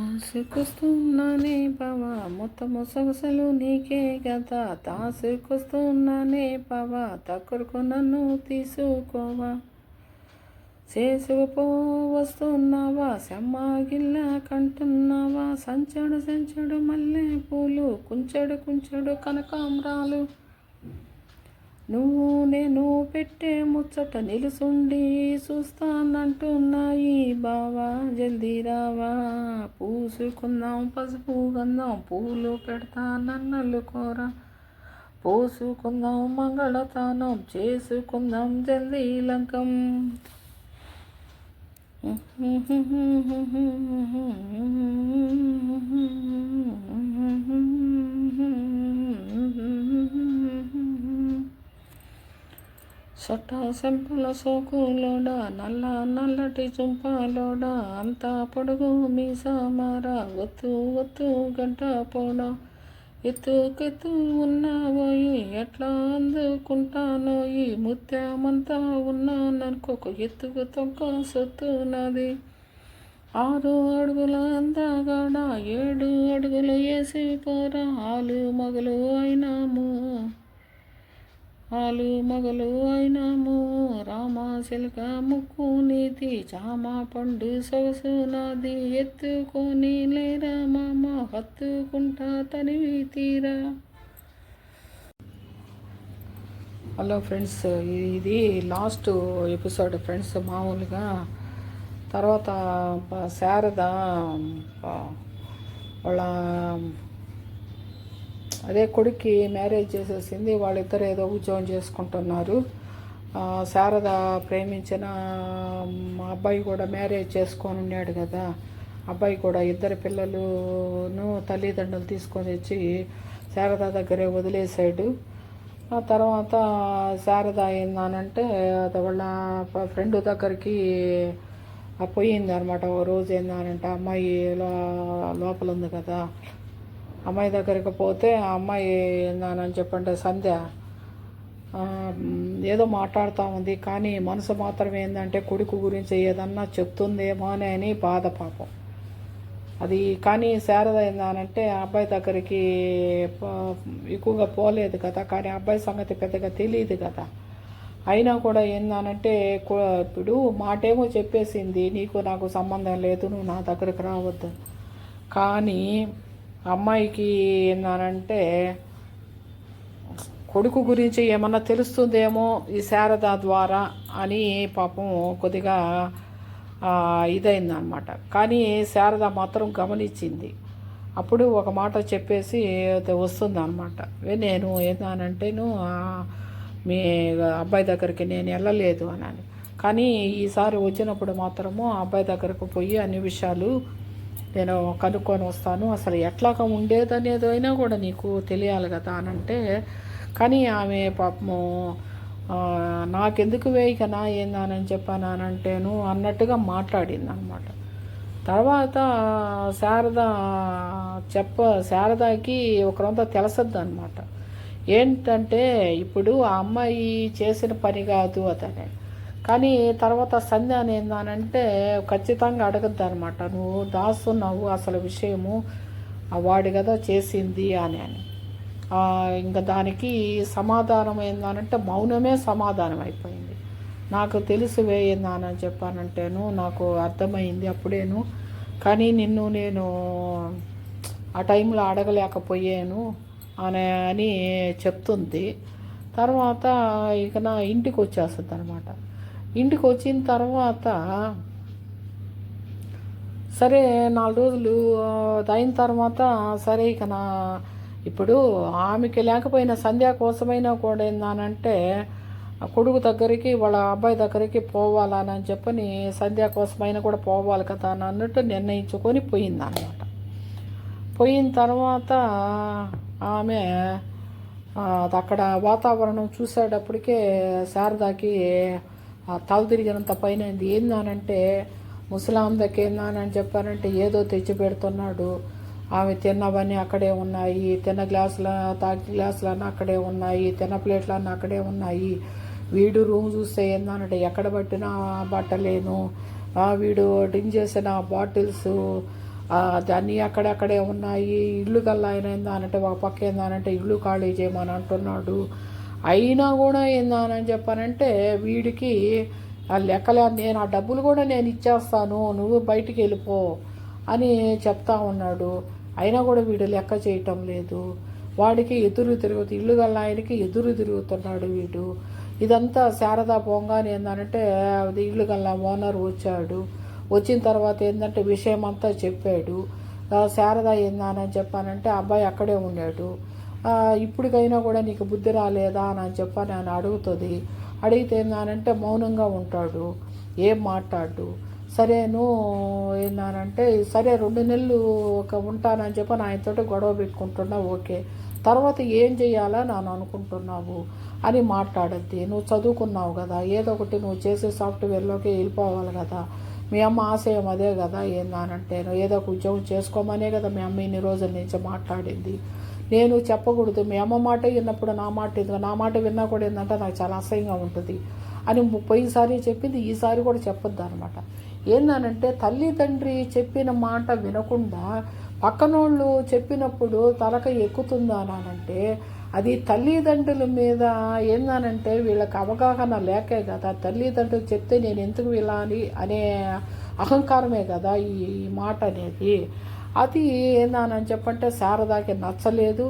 ఆసుకొస్తున్నానే బావా మొత్తము సొగసులు నీకే కదా తాసుకొస్తున్నానే బావా దగ్గరకు నన్ను తీసుకోవా చేసుకుపో వస్తున్నావా సెమ్మాగిల్లా కంటున్నావా సంచడు సంచడు మల్లె పూలు కుంచెడు కుంచెడు కనకాంబరాలు నువ్వు నేను పెట్టే ముచ్చట నిలుసుండి చూస్తానంటున్నాయి బావా జల్దీ రావా పూసుకుందాం పసుపు గంధం పూలు పెడతా నన్నలు కోర పోసుకుందాం మంగళతానం చేసుకుందాం జల్దీ లంకం సొట్ట సెంపల సోకులోడా నల్ల నల్లటి చుంపాలోడా అంతా పొడుగు మీసామారా ఒత్తు ఒత్తు గడ్డ పోడా ఎత్తుకెత్తు ఉన్నావోయి ఎట్లా అందుకుంటానోయి ముత్యమంతా ఉన్నాననుకోక ఎత్తుకు తొక్క సొత్తు నాది 6 అడుగుల అందగాడ 7 అడుగులు వేసి పోరా ఆలు మగలు అయినాము రామాశిల్క ముక్కు నీతి చామ పండు సొగసు నాది ఎత్తుకొని లేరా మామ హత్తుకుంటా తనివి తీరా. హలో ఫ్రెండ్స్, ఇది లాస్ట్ ఎపిసోడ్ ఫ్రెండ్స్. మామూలుగా తర్వాత శారద వాళ్ళ అదే కొడుక్కి మ్యారేజ్ చేసేసింది. వాళ్ళిద్దరు ఏదో ఉద్యోగం చేసుకుంటున్నారు. శారద ప్రేమించిన మా అబ్బాయి కూడా మ్యారేజ్ చేసుకొని ఉన్నాడు కదా. అబ్బాయి కూడా 2 పిల్లలను తల్లిదండ్రులు తీసుకొని వచ్చి శారద దగ్గరే వదిలేశాడు. ఆ తర్వాత శారద ఏందనంటే వాళ్ళ ఫ్రెండ్ దగ్గరికి పోయింది అనమాట. ఓ రోజు ఏందనంటే అమ్మాయి లోపల ఉంది కదా, అమ్మాయి దగ్గరికి పోతే ఆ అమ్మాయి ఏందని చెప్పంటే సంధ్య ఏదో మాట్లాడుతూ ఉంది, కానీ మనసు మాత్రం ఏంటంటే కొడుకు గురించి ఏదన్నా చెప్తుందేమో అని బాధ పాపం అది. కానీ శారద ఏందనంటే అబ్బాయి దగ్గరికి ఎక్కువగా పోలేదు కదా, కానీ అబ్బాయి సంగతి పెద్దగా తెలియదు కదా. అయినా కూడా ఏందనంటే ఇప్పుడు మాటేమో చెప్పేసింది, నీకు నాకు సంబంధం లేదు, నువ్వు నా దగ్గరికి రావద్దు. కానీ అమ్మాయికి ఏందనంటే కొడుకు గురించి ఏమన్నా తెలుస్తుందేమో ఈ శారద ద్వారా అని పాపం కొద్దిగా ఇదైందనమాట. కానీ శారద మాత్రం గమనించింది. అప్పుడు ఒక మాట చెప్పేసి వస్తుంది అనమాట. నేను ఏందనంటేను మీ అబ్బాయి దగ్గరికి నేను వెళ్ళలేదు అని. కానీ ఈసారి వచ్చినప్పుడు మాత్రము ఆ అబ్బాయి దగ్గరకు పోయి అన్ని విషయాలు నేను కనుక్కొని వస్తాను, అసలు ఎట్లాగా ఉండేదనేది అయినా కూడా నీకు తెలియాలి కదా అని అంటే. కానీ ఆమె పాపము నాకెందుకు వేయకనా ఏందని చెప్పానంటేను అన్నట్టుగా మాట్లాడింది అనమాట. తర్వాత శారదకి ఒకరంతా తెలుసద్దు అనమాట. ఏంటంటే ఇప్పుడు ఆ అమ్మాయి చేసిన పని కాదు అతనే, కానీ తర్వాత సంధ్య ఏందనంటే ఖచ్చితంగా అడగద్దు అనమాట, నువ్వు దాస్తున్నావు అసలు విషయము వాడి కదా చేసింది అని. ఇంకా దానికి సమాధానం ఏందనంటే మౌనమే సమాధానం అయిపోయింది. నాకు తెలుసు వేయిందని చెప్పానంటేను నాకు అర్థమైంది అప్పుడేను, కానీ నిన్ను నేను ఆ టైంలో అడగలేకపోయాను అని చెప్తుంది. తర్వాత ఇక నా ఇంటికి వచ్చేస్తుంది అనమాట. ఇంటికి వచ్చిన తర్వాత సరే 4 రోజులు అయిన తర్వాత సరే ఇక ఇప్పుడు ఆమెకి లేకపోయినా సంధ్య కోసమైనా కూడా ఏందనంటే కొడుకు దగ్గరికి వాళ్ళ అబ్బాయి దగ్గరికి పోవాలని చెప్పని సంధ్య కోసమైనా కూడా పోవాలి కదా అని అన్నట్టు నిర్ణయించుకొని పోయిందన్నమాట. పోయిన తర్వాత ఆమె అక్కడ వాతావరణం చూసేటప్పటికే శారదాకి తల తిరిగినంత పైన ఏందనంటే ముసలాందకి ఏందని చెప్పారంటే ఏదో తెచ్చి పెడుతున్నాడు. ఆమె తిన్నవన్నీ అక్కడే ఉన్నాయి, తిన్న తాగి గ్లాసులన్నీ అక్కడే ఉన్నాయి, తిన్న ప్లేట్లన్నీ అక్కడే ఉన్నాయి. వీడు రూమ్ చూస్తే ఏందనంటే ఎక్కడ పట్టినా బట్టలేను, వీడు డ్రింక్ చేసిన బాటిల్స్ దాన్ని అక్కడక్కడే ఉన్నాయి. ఇల్లు గల్లా ఆయన ఏందానంటే ఒక పక్క ఏందానంటే ఇల్లు ఖాళీ చేయమని అంటున్నాడు. అయినా కూడా ఏందానని చెప్పానంటే వీడికి ఆ లెక్కలే, నేను ఆ డబ్బులు కూడా నేను ఇచ్చేస్తాను, నువ్వు బయటికి వెళ్ళిపో అని చెప్తా ఉన్నాడు. అయినా కూడా వీడు లెక్క చేయటం లేదు. వాడికి ఎదురు తిరుగుతూ ఇల్లు గల్ల ఆయనకి ఎదురు తిరుగుతున్నాడు వీడు. ఇదంతా శారద పోంగానే ఏంటంటే అది ఇల్లు గల్ల ఓనర్ వచ్చాడు. వచ్చిన తర్వాత ఏంటంటే విషయం అంతా చెప్పాడు. శారద ఏందని చెప్పానంటే అబ్బాయి అక్కడే ఉన్నాడు, ఇప్పటికైనా కూడా నీకు బుద్ధి రాలేదా అని చెప్పని ఆయన అడుగుతుంది. అడిగితే ఏందానంటే మౌనంగా ఉంటాడు, ఏం మాట్లాడు. సరేను ఏందానంటే సరే 2 నెలలు ఉంటానని చెప్పని ఆయనతో గొడవ పెట్టుకుంటున్నా, ఓకే, తర్వాత ఏం చేయాలా నేను అనుకుంటున్నావు అని మాట్లాడద్ది. నువ్వు చదువుకున్నావు కదా, ఏదో ఒకటి నువ్వు చేసే సాఫ్ట్వేర్లోకి వెళ్ళిపోవాలి కదా, మీ అమ్మ ఆశయం అదే కదా. ఏందానంటే ఏదో ఒక ఉద్యోగం చేసుకోమనే కదా మీ అమ్మ ఇన్ని రోజుల నుంచి మాట్లాడింది. నేను చెప్పకూడదు, మీ అమ్మ మాట విన్నప్పుడు నా మాట విన్నా కూడా ఏంటంటే నాకు చాలా అసహ్యంగా ఉంటుంది అని పోయినసారి చెప్పింది, ఈసారి కూడా చెప్పొద్దు అనమాట. ఏందనంటే తల్లిదండ్రి చెప్పిన మాట వినకుండా పక్కనోళ్ళు చెప్పినప్పుడు తలక ఎక్కుతుందా అనంటే అది తల్లిదండ్రుల మీద ఏందనంటే వీళ్ళకి అవగాహన లేకే కదా. తల్లిదండ్రులు చెప్తే నేను ఎందుకు వినాలి అనే అహంకారమే కదా ఈ మాట అనేది. అది ఏందానని చెప్పంటే శారదాకి నచ్చలేదు.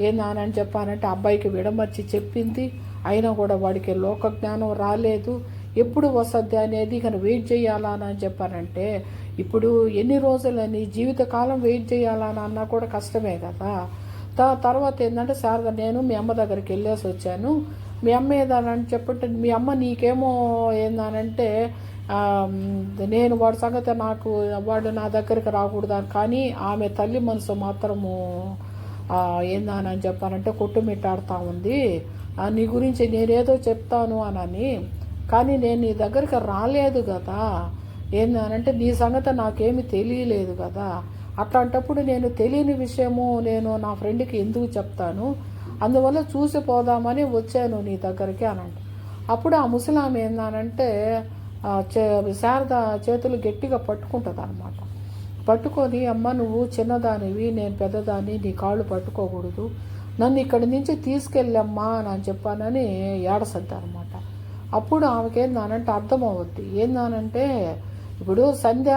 ఏందానని చెప్పానంటే అబ్బాయికి విడమర్చి చెప్పింది, అయినా కూడా వాడికి లోక జ్ఞానం రాలేదు. ఎప్పుడు వస్తుంది అనేది కానీ వెయిట్ చేయాలా అని చెప్పానంటే ఇప్పుడు ఎన్ని రోజులని జీవితకాలం వెయిట్ చేయాలని అన్నా కూడా కష్టమే కదా. తర్వాత ఏంటంటే శారద నేను మీ అమ్మ దగ్గరికి వెళ్ళేసి వచ్చాను, మీ అమ్మ ఏదానని చెప్పంటే మీ అమ్మ నీకేమో ఏందానంటే నేను వాడి సంగతి నాకు వాడు నా దగ్గరికి రాకూడదని, కానీ ఆమె తల్లి మనసు మాత్రము ఏందని చెప్పానంటే కొట్టుమిట్టాడుతూ ఉంది. నీ గురించి నేనేదో చెప్తాను అని, కానీ నేను నీ దగ్గరికి రాలేదు కదా. ఏందనంటే నీ సంగతి నాకేమీ తెలియలేదు కదా. అట్లాంటప్పుడు నేను తెలియని విషయము నేను నా ఫ్రెండ్కి ఎందుకు చెప్తాను, అందువల్ల చూసి పోదామని వచ్చాను నీ దగ్గరికి అనంట. అప్పుడు ఆ ముసలామె ఏందనంటే శారద చేతులు గట్టిగా పట్టుకుంటుంది అనమాట. పట్టుకొని అమ్మ నువ్వు చిన్నదానివి, నేను పెద్దదాన్ని, నీ కాళ్ళు పట్టుకోకూడదు, నన్ను ఇక్కడి నుంచి తీసుకెళ్ళమ్మా అని చెప్పానని ఏడసద్దారనమాట. అప్పుడు ఆమెకి ఏందానంటే అర్థమవుద్ది. ఏందానంటే ఇప్పుడు సంధ్య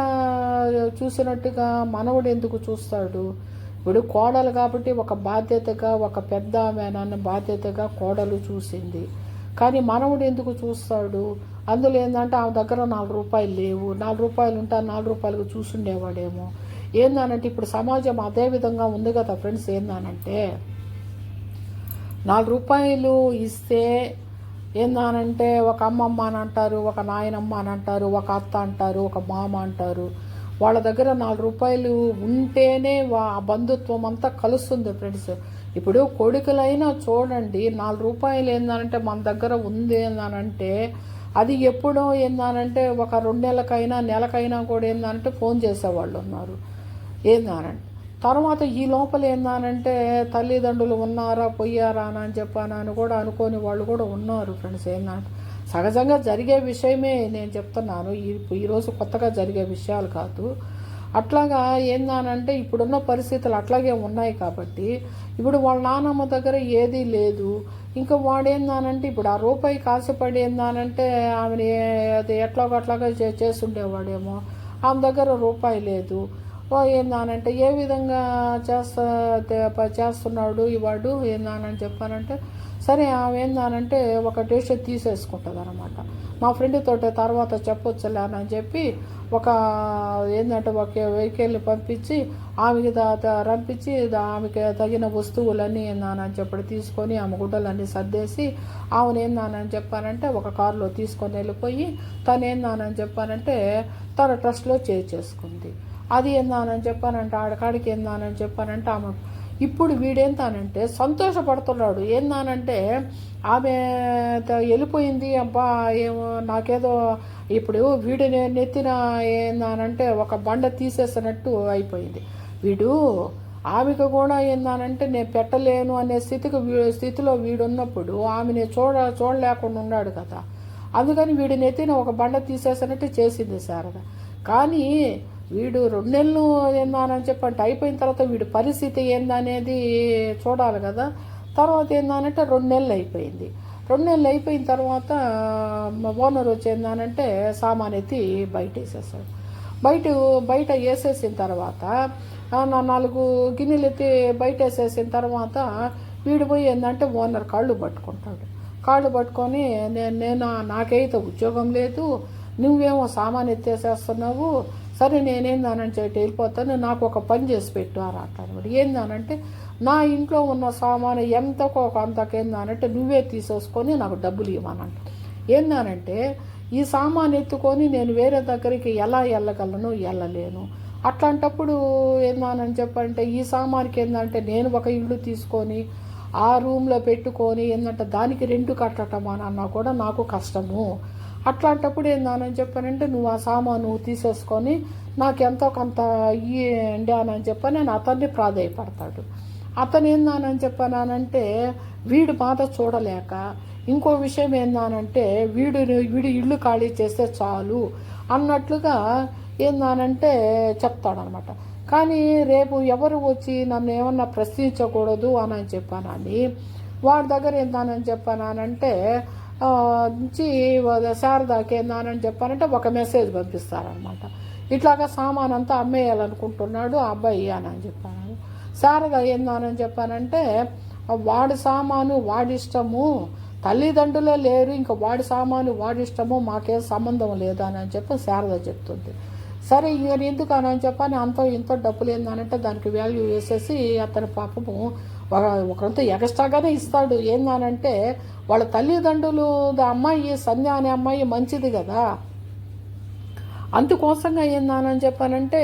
చూసినట్టుగా మనవుడు ఎందుకు చూస్తాడు, ఇప్పుడు కోడలు కాబట్టి ఒక బాధ్యతగా ఒక పెద్ద ఆమె బాధ్యతగా కోడలు చూసింది, కానీ మనవుడు ఎందుకు చూస్తాడు. అందులో ఏంటంటే ఆమె దగ్గర 4 రూపాయలు లేవు, 4 రూపాయలు ఉంటే 4 రూపాయలకు చూసుండేవాడేమో. ఏందనంటే ఇప్పుడు సమాజం అదే విధంగా ఉంది కదా ఫ్రెండ్స్. ఏందనంటే 4 రూపాయలు ఇస్తే ఏందనంటే ఒక అమ్మమ్మ అని అంటారు, ఒక నాయనమ్మ అని అంటారు, ఒక అత్త అంటారు, ఒక మామ అంటారు. వాళ్ళ దగ్గర 4 రూపాయలు ఉంటేనే ఆ బంధుత్వం అంతా కలుస్తుంది ఫ్రెండ్స్. ఇప్పుడు కొడుకులైనా చూడండి, 4 రూపాయలు ఏందనంటే మన దగ్గర ఉంది ఏందనంటే అది ఎప్పుడో ఏందనంటే ఒక 2 నెలలకైనా నెలకైనా కూడా ఏందనంటే ఫోన్ చేసేవాళ్ళు ఉన్నారు. ఏందనంటే తర్వాత ఈ లోపల ఏందనంటే తల్లిదండ్రులు ఉన్నారా పోయారా అని చెప్పానని కూడా అనుకోని వాళ్ళు కూడా ఉన్నారు ఫ్రెండ్స్. ఏందంటే సహజంగా జరిగే విషయమే నేను చెప్తున్నాను, ఈరోజు కొత్తగా జరిగే విషయాలు కాదు. అట్లాగా ఏందనంటే ఇప్పుడున్న పరిస్థితులు అట్లాగే ఉన్నాయి కాబట్టి ఇప్పుడు వాళ్ళ నాన్నమ్మ దగ్గర ఏదీ లేదు. ఇంకా వాడేందానంటే ఇప్పుడు ఆ రూపాయి కాసిపడి ఏందానంటే ఆమెని అది ఎట్లాగట్లాగా చేస్తుండేవాడేమో. ఆమె దగ్గర రూపాయి లేదు. ఏందానంటే ఏ విధంగా చేస్తున్నాడు ఇవాడు ఏందానని చెప్పానంటే సరే ఆమె ఏందానంటే ఒక డెసిషన్ తీసేసుకుంటుంది అనమాట. మా ఫ్రెండ్ తోటే తర్వాత చెప్పొచ్చులే అని చెప్పి ఒక ఏంటంటే ఒక వెహికల్ని పంపించి ఆమెకి రంపించి ఆమెకి తగిన వస్తువులన్నీ ఏందానని చెప్పి తీసుకొని ఆమె గుడ్డలన్నీ సర్దేసి ఆమెను ఏందానని చెప్పానంటే ఒక కారులో తీసుకొని వెళ్ళిపోయి తను ఏందానని చెప్పానంటే తన ట్రస్ట్లో చేసుకుంది. అది ఏందానని చెప్పానంటే ఆడకాడికి ఏందానని చెప్పానంటే ఆమె ఇప్పుడు వీడేంతానంటే సంతోషపడుతున్నాడు. ఏందానంటే ఆమె వెళ్ళిపోయింది, అబ్బా ఏమో నాకేదో ఇప్పుడు వీడు నెత్తిన ఏందానంటే ఒక బండ తీసేసినట్టు అయిపోయింది. వీడు ఆమెకు కూడా ఏందానంటే నేను పెట్టలేను అనే స్థితిలో వీడున్నప్పుడు ఆమెని చూడలేకుండా ఉన్నాడు కదా. అందుకని వీడి నెత్తిన ఒక బండ తీసేసినట్టు చేసింది శారద. కానీ వీడు 2 నెలలు ఏందానని చెప్పంటే అయిపోయిన తర్వాత వీడి పరిస్థితి ఏందనేది చూడాలి కదా. తర్వాత ఏందానంటే 2 నెలలు అయిపోయింది. 2 నెలలు అయిపోయిన తర్వాత మా ఓనర్ వచ్చి ఏందానంటే సామాన్ ఎత్తి బయట వేసేసాడు. బయట వేసేసిన తర్వాత నా 4 గిన్నెలు ఎత్తి బయట వేసేసిన తర్వాత వీడు పోయి ఏంటంటే ఓనర్ కాళ్ళు పట్టుకుంటాడు. కాళ్ళు పట్టుకొని నేను నాకైతే ఉద్యోగం లేదు, నువ్వేమో సామాన్ ఎత్తేసేస్తున్నావు, సరే నేనేందానని చెప్పి వెళ్ళిపోతాను, నాకు ఒక పని చేసి పెట్టు అని అంటాడు. ఏందానంటే నా ఇంట్లో ఉన్న సామాను ఎంతకో అంతకేందానంటే నువ్వే తీసేసుకొని నాకు డబ్బులు ఇవ్వనంట. ఏందానంటే ఈ సామాన్ ఎత్తుకొని నేను వేరే దగ్గరికి ఎలా వెళ్ళగలను, వెళ్ళలేను. అట్లాంటప్పుడు ఏందానని చెప్పంటే ఈ సామాన్కి ఏంటంటే నేను ఒక ఇల్లు తీసుకొని ఆ రూమ్లో పెట్టుకొని ఏంటంటే దానికి రెంట్ కట్టడం అని అన్నా కూడా నాకు కష్టము. అట్లాంటప్పుడు ఏందానని చెప్పానంటే నువ్వు ఆ సామాను తీసేసుకొని నాకు ఎంతో కొంత ఇయ్యండి అని చెప్పని నేను అతన్ని ప్రాధాయపడతాడు. అతను ఏందానని చెప్పానంటే వీడు బాధ చూడలేక ఇంకో విషయం ఏందానంటే వీడు ఇల్లు ఖాళీ చేస్తే చాలు అన్నట్లుగా ఏందానంటే చెప్తాడనమాట. కానీ రేపు ఎవరు వచ్చి నన్ను ఏమన్నా ప్రశ్నించకూడదు అని చెప్పానని వాడి దగ్గర ఏందానని చెప్పానంటే నుంచి శారదాకి ఏందానని చెప్పానంటే ఒక మెసేజ్ పంపిస్తారనమాట. ఇట్లాగా సామాన్ అంతా అమ్మేయాలనుకుంటున్నాడు ఆ అబ్బాయి అని చెప్పాను. శారద ఏందానని చెప్పానంటే వాడి సామాను వాడిష్టము, తల్లిదండ్రులే లేరు, ఇంకా వాడి సామాను వాడిష్టము, మాకేం సంబంధం లేదు అని చెప్పి శారద చెప్తుంది. సరే ఇంక ఎందుకు అని చెప్పని అంతో ఇంతో డబ్బులు ఏందనంటే దానికి వాల్యూ వేసేసి అతని పాపము ఒకరితో ఎక్స్ట్రాగానే ఇస్తాడు. ఏందనంటే వాళ్ళ తల్లిదండ్రులు అమ్మాయి సంధ్య అనే అమ్మాయి మంచిది కదా, అందుకోసంగా ఏందానని చెప్పానంటే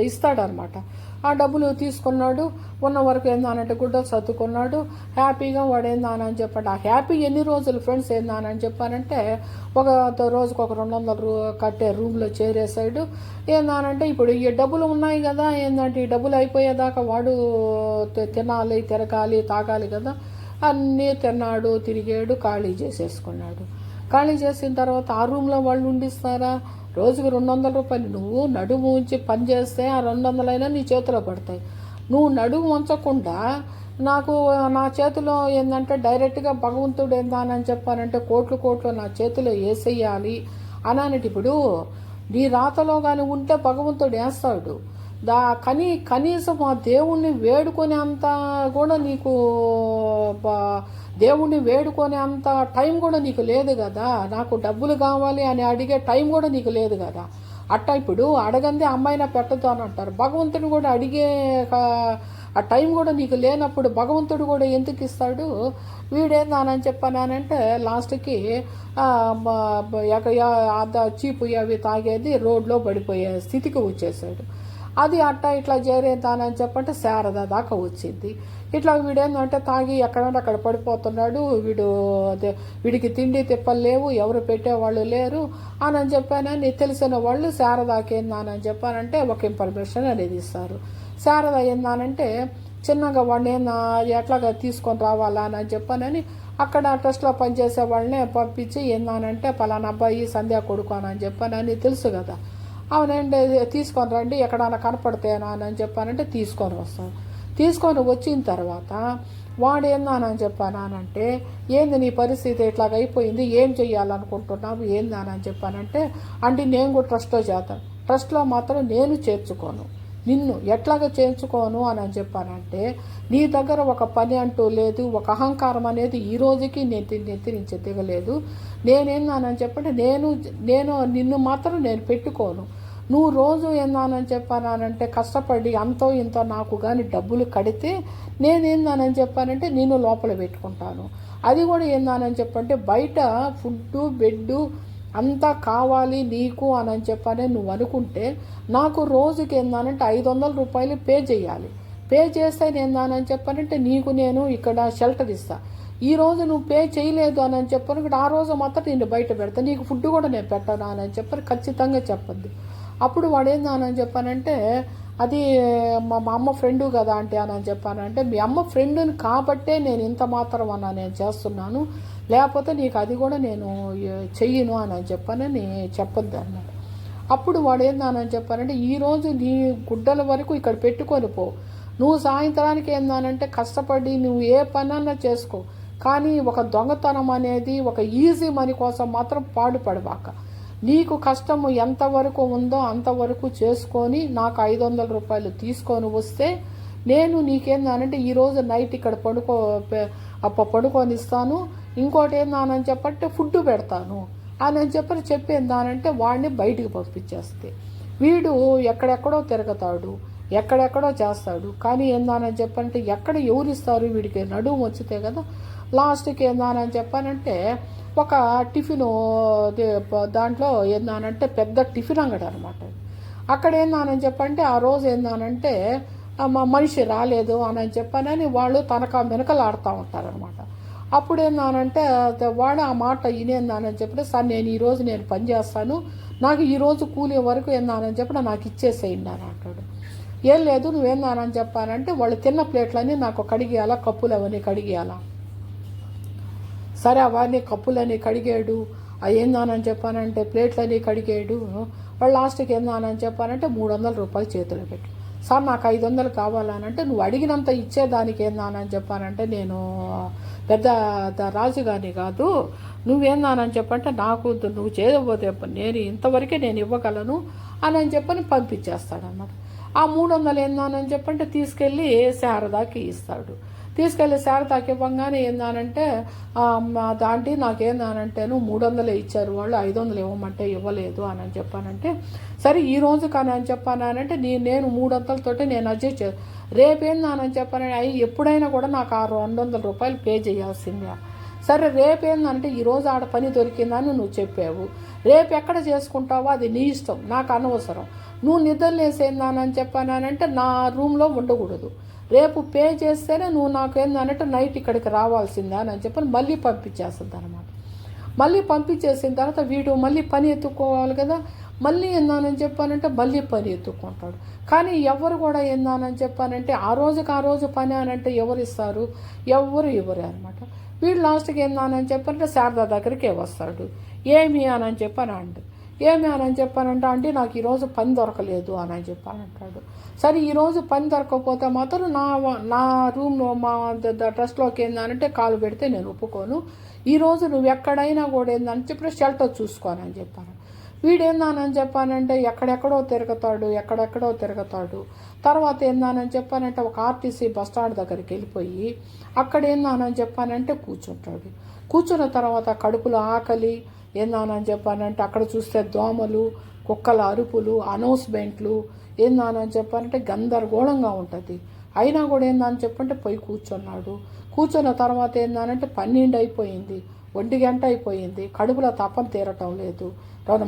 ఇస్తాడనమాట. ఆ డబ్బులు తీసుకున్నాడు. ఉన్న వరకు ఏందానంటే గుడ్డలు సర్దుకున్నాడు. హ్యాపీగా వాడు ఏందానని చెప్పండి. ఆ హ్యాపీ ఎన్ని రోజులు ఫ్రెండ్స్ ఏందానని చెప్పానంటే ఒక రోజుకు ఒక 200 కట్టే రూమ్లో చేరేసాడు. ఏందానంటే ఇప్పుడు ఈ డబ్బులు ఉన్నాయి కదా, ఏంటంటే ఈ డబ్బులు అయిపోయేదాకా వాడు తినాలి, తిరగాలి, తాగాలి కదా. అన్నీ తిన్నాడు, తిరిగాడు, ఖాళీ చేసేసుకున్నాడు. ఖాళీ చేసిన తర్వాత ఆ రూమ్లో వాళ్ళు ఉండిస్తారా? రోజుకు 200 రూపాయలు నువ్వు నడుము ఉంచి పని చేస్తే ఆ 200 అయినా నీ చేతిలో పడతాయి. నువ్వు నడుము ఉంచకుండా నాకు నా చేతిలో ఏంటంటే డైరెక్ట్గా భగవంతుడు ఏందానని చెప్పానంటే కోట్లు నా చేతిలో వేసేయాలి అని ఇప్పుడు నీ రాతలో కానీ ఉంటే భగవంతుడు వేస్తాడు. కనీసం ఆ దేవుణ్ణి వేడుకునే అంత కూడా నీకు దేవుణ్ణి వేడుకునే అంత టైం కూడా నీకు లేదు కదా. నాకు డబ్బులు కావాలి అని అడిగే టైం కూడా నీకు లేదు కదా. అట్టా ఇప్పుడు అడగంది అమ్మాయినా పెట్టదు అని అంటారు. భగవంతుడు కూడా అడిగే ఆ టైం కూడా నీకు లేనప్పుడు భగవంతుడు కూడా ఎందుకు ఇస్తాడు? వీడేందానని చెప్పానంటే లాస్ట్కి చీపు అవి తాగేది రోడ్లో పడిపోయే స్థితికి వచ్చేసాడు. అది అట్టా ఇట్లా చేరేద్దానని చెప్పంటే శారద దాకా వచ్చింది. ఇట్లా వీడేందంటే తాగి ఎక్కడంటే అక్కడ పడిపోతున్నాడు. వీడికి తిండి తిప్పలు లేవు, ఎవరు పెట్టేవాళ్ళు లేరు అని చెప్పానని తెలిసిన వాళ్ళు శారదాకి ఏందానని చెప్పానంటే ఒక ఇన్ఫర్మేషన్ అనేది ఇస్తారు. శారద ఏందానంటే చిన్నగా వాడిని ఎట్లాగా తీసుకొని రావాలా అని చెప్పానని అక్కడ ట్రస్ట్లో పనిచేసే వాళ్ళనే పంపించి ఏందానంటే పలానా అబ్బాయి సంధ్యా కొడుకు అని చెప్పానని తెలుసు కదా. అవునండి తీసుకొని రండి ఎక్కడైనా కనపడతాను అని చెప్పానంటే తీసుకొని వస్తాను. తీసుకొని వచ్చిన తర్వాత వాడు ఏందానని చెప్పానంటే ఏంది నీ పరిస్థితి ఇట్లాగ అయిపోయింది, ఏం చెయ్యాలనుకుంటున్నావు ఏందానని చెప్పానంటే అంటే నేను కూడా ట్రస్ట్లో చేస్తాను, ట్రస్ట్లో మాత్రం నేను చేర్చుకోను, నిన్ను ఎట్లాగా చేర్చుకోను అని చెప్పానంటే నీ దగ్గర ఒక పని అంటూ లేదు, ఒక అహంకారం అనేది ఈ రోజుకి నెత్తి నుంచి దిగలేదు. నేనేందానని చెప్పంటే నేను నిన్ను మాత్రం నేను పెట్టుకోను. నువ్వు రోజు ఏందానని చెప్పానంటే కష్టపడి అంతో ఇంతో నాకు కానీ డబ్బులు కడితే నేనేందానని చెప్పానంటే నేను లోపల పెట్టుకుంటాను. అది కూడా ఏందానని చెప్పంటే బయట ఫుడ్డు బెడ్డు అంతా కావాలి నీకు అని చెప్పనే నువ్వు అనుకుంటే నాకు రోజుకి ఏందానంటే 500 రూపాయలు పే చేయాలి. పే చేస్తే ఏందానని చెప్పానంటే నీకు నేను ఇక్కడ షెల్టర్ ఇస్తా. ఈ రోజు నువ్వు పే చేయలేదు అని చెప్పాను ఆ రోజు మాత్రం నేను బయట పెడతా, నీకు ఫుడ్ కూడా నేను పెట్టాను అని చెప్పని ఖచ్చితంగా చెప్పద్దు. అప్పుడు వాడు ఏందని చెప్పానంటే అది మా అమ్మ ఫ్రెండు కదా అంటే అని చెప్పానంటే మీ అమ్మ ఫ్రెండుని కాబట్టే నేను ఇంత మాత్రం అన్న నేను చేస్తున్నాను, లేకపోతే నీకు అది కూడా నేను చెయ్యను అని చెప్పానని చెప్పొద్దు అన్నాడు. అప్పుడు వాడు ఏందానని చెప్పానంటే ఈరోజు నీ గుడ్డల వరకు ఇక్కడ పెట్టుకొని పో, నువ్వు సాయంత్రానికి ఏందానంటే కష్టపడి నువ్వు ఏ పనన్నా చేసుకో, కానీ ఒక దొంగతనం అనేది ఒక ఈజీ మనీ కోసం మాత్రం పాడుపడబాక. నీకు కష్టము ఎంతవరకు ఉందో అంతవరకు చేసుకొని నాకు 500 రూపాయలు తీసుకొని వస్తే నేను నీకేందానంటే ఈరోజు నైట్ ఇక్కడ పడుకొని ఇస్తాను, ఇంకోటి ఏందానని చెప్పంటే ఫుడ్ పెడతాను అని చెప్పేందానంటే వాడిని బయటికి పంపించేస్తే వీడు ఎక్కడెక్కడో తిరగతాడు, ఎక్కడెక్కడో చేస్తాడు. కానీ ఏందానని చెప్పంటే ఎక్కడ ఎవరిస్తారు వీడికి నడుము వచ్చితే కదా. లాస్ట్కి ఏందానని చెప్పానంటే ఒక టిఫిను దాంట్లో ఏందానంటే పెద్ద టిఫిన్ అంగడి అనమాట. అక్కడ ఏందానని చెప్పంటే ఆ రోజు ఏందానంటే మా మనిషి రాలేదు అని చెప్పానని వాళ్ళు తనక వెనకలాడుతూ ఉంటారనమాట. అప్పుడు ఏందానంటే వాడు ఆ మాట ఇనేందానని చెప్పిన సార్ నేను ఈరోజు నేను పని చేస్తాను, నాకు ఈరోజు కూలి వరకు ఏందానని చెప్పిన నాకు ఇచ్చేసేయండి అని అంటాడు. ఏం లేదు నువ్వేందానని చెప్పానంటే వాళ్ళు తిన్న ప్లేట్లన్నీ నాకు కడిగేయాలా, కప్పులు అవన్నీ కడిగేయాలా. సరే అవన్నీ కప్పులని కడిగాడు, ఏందానని చెప్పానంటే ప్లేట్లన్నీ కడిగాడు. వాళ్ళు లాస్ట్కి ఏందానని చెప్పానంటే 300 రూపాయలు చేతిలో పెట్టు, సార్ నాకు 500 కావాలనంటే నువ్వు అడిగినంత ఇచ్చేదానికి ఏందానని చెప్పానంటే నేను పెద్ద రాజుగాని కాదు, నువ్వేందానని చెప్పంటే నాకు నువ్వు చేయకపోతే నేను ఇంతవరకే నేను ఇవ్వగలను అని చెప్పని పంపించేస్తాడన్నమాట. ఆ 300 ఏందానని చెప్పంటే తీసుకెళ్ళి శారదాకి ఇస్తాడు. తీసుకెళ్ళి శారదాకి ఇవ్వగానే ఏందానంటే దాంట్లో నాకేందానంటే 300 ఇచ్చారు వాళ్ళు, 500 ఇవ్వమంటే ఇవ్వలేదు అని చెప్పానంటే సరే ఈ రోజు కానీ అని చెప్పానంటే నేను 300తోటి నేను అడ్జస్ట్ రేపేందానని చెప్పానంటే ఎప్పుడైనా కూడా నాకు 200 రూపాయలు పే చేయాల్సిందే. సరే రేపేందంటే ఈరోజు ఆడ పని దొరికిందని నువ్వు చెప్పావు, రేపు ఎక్కడ చేసుకుంటావో అది నీ ఇష్టం, నాకు అనవసరం. నువ్వు నిద్రలేసేందానని చెప్పానంటే నా రూమ్లో ఉండకూడదు, రేపు పే చేస్తేనే నువ్వు నాకేందనంటే నైట్ ఇక్కడికి రావాల్సిందా అని చెప్పని మళ్ళీ పంపించేస్తుంది అనమాట. మళ్ళీ పంపించేసిన తర్వాత వీడు మళ్ళీ పని ఎత్తుకోవాలి కదా, మళ్ళీ ఏందానని చెప్పానంటే మళ్ళీ పని ఎత్తుకుంటాడు. కానీ ఎవరు కూడా ఏందానని చెప్పానంటే ఆ రోజు పని అనంటే ఎవరు ఇస్తారు, ఎవరు అనమాట. వీడు లాస్ట్కి ఏందానని చెప్పానంటే శారదా దగ్గరికే వస్తాడు. ఏమి అని చెప్పాను అండి, ఏమి అని చెప్పానంటే అంటే నాకు ఈరోజు పని దొరకలేదు అని చెప్పానంటాడు. సరే ఈరోజు పని దొరకకపోతే మాత్రం నా రూమ్లో మా ట్రస్ట్లోకి ఏందనంటే కాలు పెడితే నేను ఒప్పుకోను, ఈరోజు నువ్వు ఎక్కడైనా కూడా ఏందని చెప్పి షెల్టర్ చూసుకోనని చెప్పాను. వీడేందానని చెప్పానంటే ఎక్కడెక్కడో తిరుగుతాడు. తర్వాత ఏందానని చెప్పానంటే ఒక ఆర్టీసీ బస్టాండ్ దగ్గరికి వెళ్ళిపోయి అక్కడ ఏందానని చెప్పానంటే కూర్చుంటాడు. కూర్చున్న తర్వాత కడుపులో ఆకలి ఏందానని చెప్పానంటే అక్కడ చూస్తే దోమలు, కుక్కల అరుపులు, అనౌన్స్మెంట్లు ఏందానని చెప్పానంటే గందరగోళంగా ఉంటుంది. అయినా కూడా ఏందని చెప్పంటే పోయి కూర్చున్నాడు. కూర్చున్న తర్వాత ఏందానంటే 12 అయిపోయింది, 1 గంట అయిపోయింది, కడుపులో తపన తీరటం లేదు,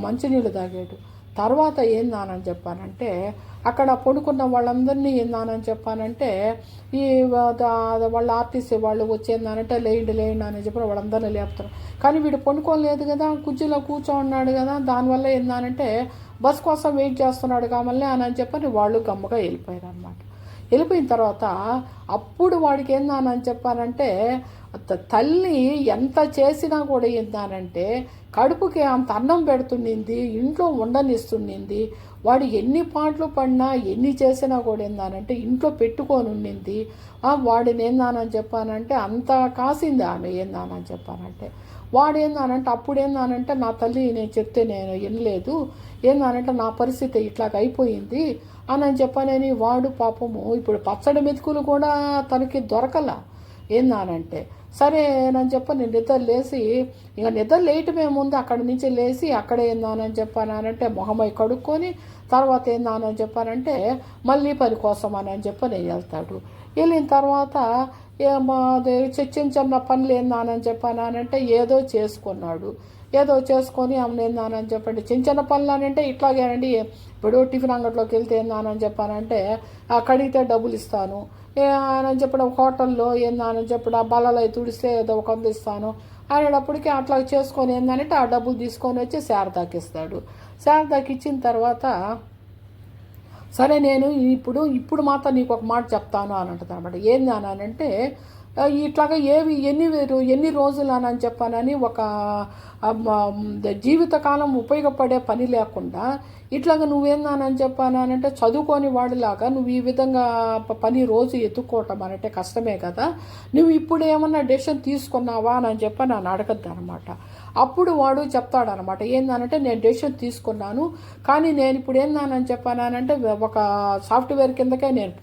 మంచినీళ్ళు తాగాడు. తర్వాత ఏందానని చెప్పానంటే అక్కడ పడుకున్న వాళ్ళందరినీ ఏందానని చెప్పానంటే ఈ వాళ్ళ ఆర్టీసీ వాళ్ళు వచ్చేందానంటే లేండి అని చెప్పి వాళ్ళందరినీ లేపుతారు. కానీ వీడు పడుకోలేదు కదా, కుర్చీలో కూర్చోన్నాడు కదా, దానివల్ల ఏందానంటే బస్ కోసం వెయిట్ చేస్తున్నాడు కామల్ని అని చెప్పని వాళ్ళు గమ్మగా వెళ్ళిపోయారు అనమాట. వెళ్ళిపోయిన తర్వాత అప్పుడు వాడికి ఏందానని చెప్పానంటే తల్లి ఎంత చేసినా కూడా ఏందానంటే కడుపుకి అంత అన్నం పెడుతుండింది, ఇంట్లో ఉండనిస్తుండింది, వాడు ఎన్ని పాటలు పడినా ఎన్ని చేసినా కూడా ఏందానంటే ఇంట్లో పెట్టుకొని ఉండింది. వాడిని ఏందానని చెప్పానంటే అంత కాసింది ఆమె ఏందానని చెప్పానంటే. వాడు ఏందానంటే అప్పుడు ఏందానంటే నా తల్లి నేను చెప్తే నేను వినలేదు, ఏందానంటే నా పరిస్థితి ఇట్లాగ అయిపోయింది అని చెప్పానని వాడు పాపము ఇప్పుడు పచ్చడి మెతుకులు కూడా తనకి దొరకల ఏందానంటే. సరే అని చెప్పని నిద్ర లేయటమే ముందు అక్కడి నుంచి లేచి అక్కడ ఏందానని చెప్పానంటే మొహమై కడుక్కొని తర్వాత ఏందానని చెప్పానంటే మళ్ళీ పని కోసం అని చెప్పని వెళ్తాడు. వెళ్ళిన తర్వాత చిన్న పనులు ఏందానని చెప్పానంటే ఏదో చేసుకొని ఆమె ఏందానని చెప్పండి చిన్న పనులు అంటే ఇట్లాగేనండి. ఇప్పుడు టిఫిన్ అంగడిలోకి వెళ్తే ఏందానని చెప్పానంటే కడిగితే డబ్బులు ఇస్తాను అని చెప్పడం, హోటల్లో ఏందని చెప్పడం బలలో తుడిస్తే ఏదో ఒక ఇస్తాను అనేటప్పటికీ అట్లా చేసుకొని ఏందనంటే ఆ డబ్బులు తీసుకొని వచ్చి శారదాకి ఇస్తాడు. శారదాకి ఇచ్చిన తర్వాత సరే నేను ఇప్పుడు మాత్రం నీకు ఒక మాట చెప్తాను అని అంటుంది అనమాట. ఏంది అనంటే ఇట్లాగా ఎన్ని రోజులు అని చెప్పానని ఒక జీవితకాలం ఉపయోగపడే పని లేకుండా ఇట్లాగా నువ్వేందానని చెప్పానంటే చదువుకోని వాడిలాగా నువ్వు ఈ విధంగా పని రోజు ఎత్తుక్కోవటం అంటే కష్టమే కదా, నువ్వు ఇప్పుడు ఏమన్నా డెసిషన్ తీసుకున్నావా అని చెప్పి నన్ను అడగద్దు అనమాట. అప్పుడు వాడు చెప్తాడనమాట, ఏందనంటే నేను డెసిషన్ తీసుకున్నాను, కానీ నేను ఇప్పుడు ఏందానని చెప్పానంటే ఒక సాఫ్ట్వేర్ కిందకే నేను